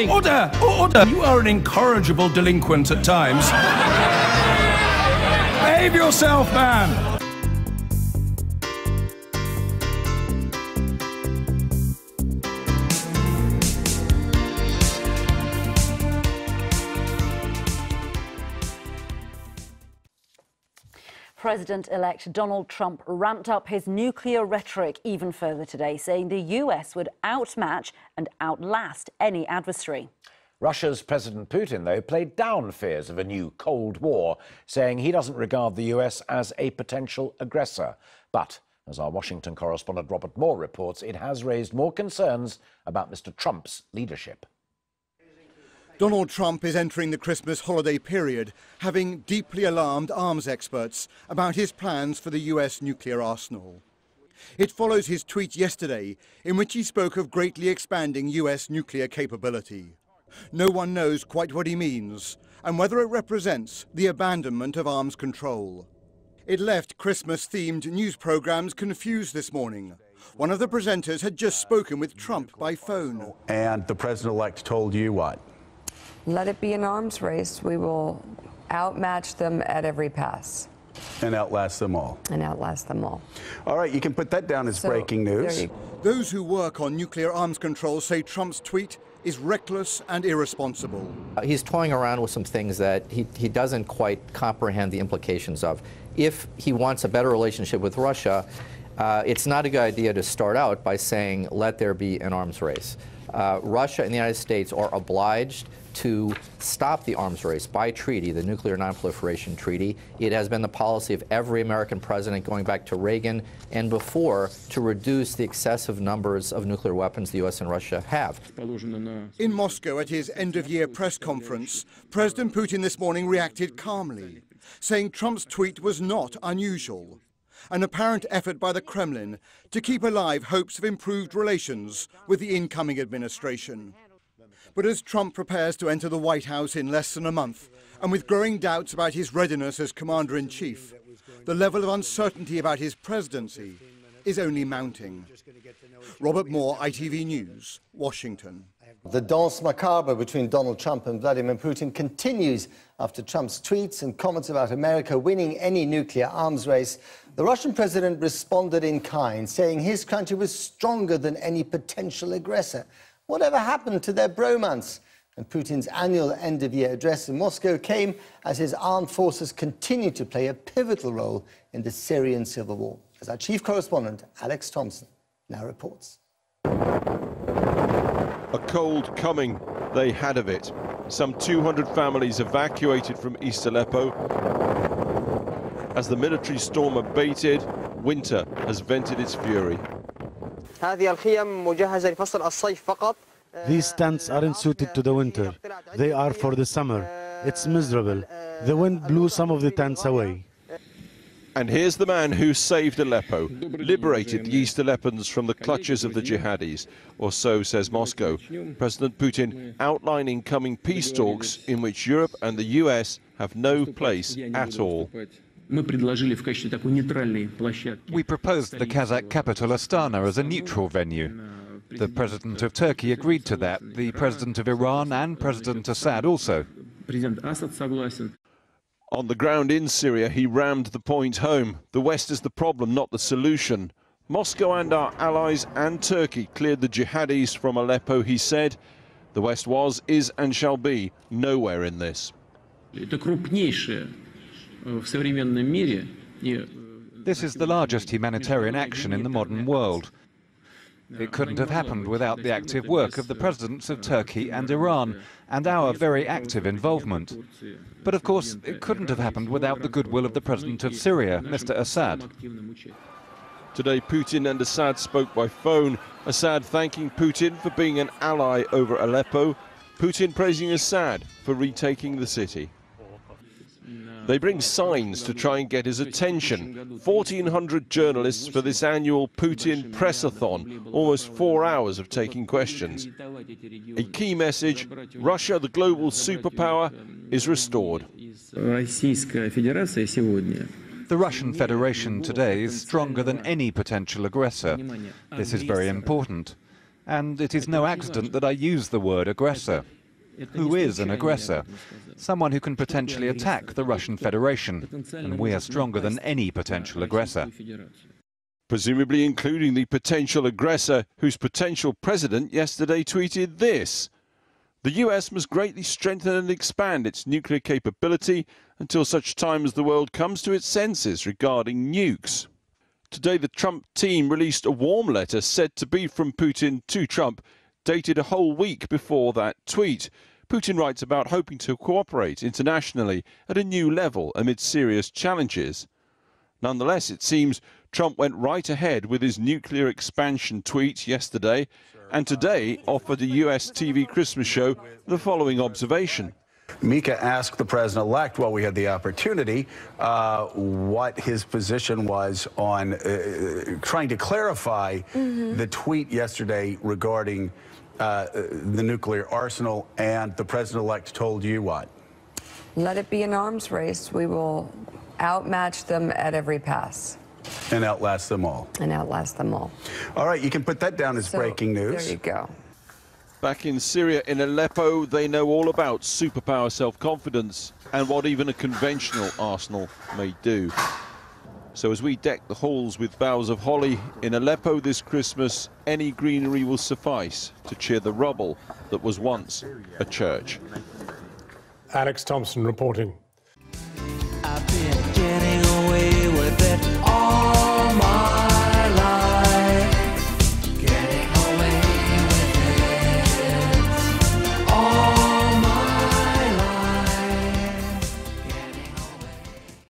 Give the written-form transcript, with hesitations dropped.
Order! Order! You are an incorrigible delinquent at times. Behave yourself, man! President-elect Donald Trump ramped up his nuclear rhetoric even further today, saying the US would outmatch and outlast any adversary. Russia's President Putin, though, played down fears of a new Cold War, saying he doesn't regard the US as a potential aggressor. But, as our Washington correspondent Robert Moore reports, it has raised more concerns about Mr. Trump's leadership. Donald Trump is entering the Christmas holiday period, having deeply alarmed arms experts about his plans for the US nuclear arsenal. It follows his tweet yesterday, in which he spoke of greatly expanding US nuclear capability. No one knows quite what he means, and whether it represents the abandonment of arms control. It left Christmas-themed news programs confused this morning. One of the presenters had just spoken with Trump by phone. And the president-elect told you what? Let it be an arms race. We will outmatch them at every pass. And outlast them all. And outlast them all. All right, you can put that down as breaking news. Those who work on nuclear arms control say Trump's tweet is reckless and irresponsible. He's toying around with some things that he doesn't quite comprehend the implications of. If he wants a better relationship with Russia, it's not a good idea to start out by saying, let there be an arms race. Russia and the United States are obliged to stop the arms race by treaty, the Nuclear Non-Proliferation Treaty. It has been the policy of every American president going back to Reagan and before to reduce the excessive numbers of nuclear weapons the U.S. and Russia have. In Moscow at his end-of-year press conference, President Putin this morning reacted calmly, saying Trump's tweet was not unusual. An apparent effort by the Kremlin to keep alive hopes of improved relations with the incoming administration. But as Trump prepares to enter the White House in less than a month, and with growing doubts about his readiness as commander-in-chief, the level of uncertainty about his presidency is only mounting. Robert Moore, ITV News, Washington. The danse macabre between Donald Trump and Vladimir Putin continues after Trump's tweets and comments about America winning any nuclear arms race. The Russian president responded in kind, saying his country was stronger than any potential aggressor. Whatever happened to their bromance? And Putin's annual end-of-year address in Moscow came as his armed forces continue to play a pivotal role in the Syrian civil war, as our chief correspondent, Alex Thompson, now reports. A cold coming, they had of it. Some 200 families evacuated from East Aleppo. As the military storm abated, winter has vented its fury. These tents aren't suited to the winter. They are for the summer. It's miserable. The wind blew some of the tents away. And here's the man who saved Aleppo, liberated the East Aleppans from the clutches of the jihadis, or so says Moscow. President Putin outlining coming peace talks in which Europe and the US have no place at all. We proposed the Kazakh capital Astana as a neutral venue. The President of Turkey agreed to that, the President of Iran and President Assad also. On the ground in Syria, he rammed the point home. The West is the problem, not the solution. Moscow and our allies and Turkey cleared the jihadis from Aleppo, he said. The West was, is and shall be nowhere in this. This is the largest humanitarian action in the modern world. It couldn't have happened without the active work of the presidents of Turkey and Iran and our very active involvement. But of course, it couldn't have happened without the goodwill of the president of Syria, Mr. Assad. Today, Putin and Assad spoke by phone. Assad thanking Putin for being an ally over Aleppo. Putin praising Assad for retaking the city. They bring signs to try and get his attention. 1,400 journalists for this annual Putin press-a-thon, almost 4 hours of taking questions. A key message, Russia, the global superpower, is restored. The Russian Federation today is stronger than any potential aggressor. This is very important. And it is no accident that I use the word aggressor. Who is an aggressor? Someone who can potentially attack the Russian Federation, and we are stronger than any potential aggressor. Presumably including the potential aggressor, whose potential president yesterday tweeted this: "The US must greatly strengthen and expand its nuclear capability until such time as the world comes to its senses regarding nukes." Today, the Trump team released a warm letter said to be from Putin to Trump, dated a whole week before that tweet. Putin writes about hoping to cooperate internationally at a new level amid serious challenges. Nonetheless, it seems Trump went right ahead with his nuclear expansion tweet yesterday, and today offered a US TV Christmas show the following observation. Mika asked the president-elect, while we had the opportunity, what his position was on trying to clarify the tweet yesterday regarding the nuclear arsenal, and the president-elect told you what? Let it be an arms race. We will outmatch them at every pass. And outlast them all. And outlast them all. All right, you can put that down as breaking news. There you go. Back in Syria, in Aleppo, they know all about superpower self-confidence and what even a conventional arsenal may do. So as we deck the halls with boughs of holly in Aleppo this Christmas, any greenery will suffice to cheer the rubble that was once a church. Alex Thompson reporting. I've been getting away with it all.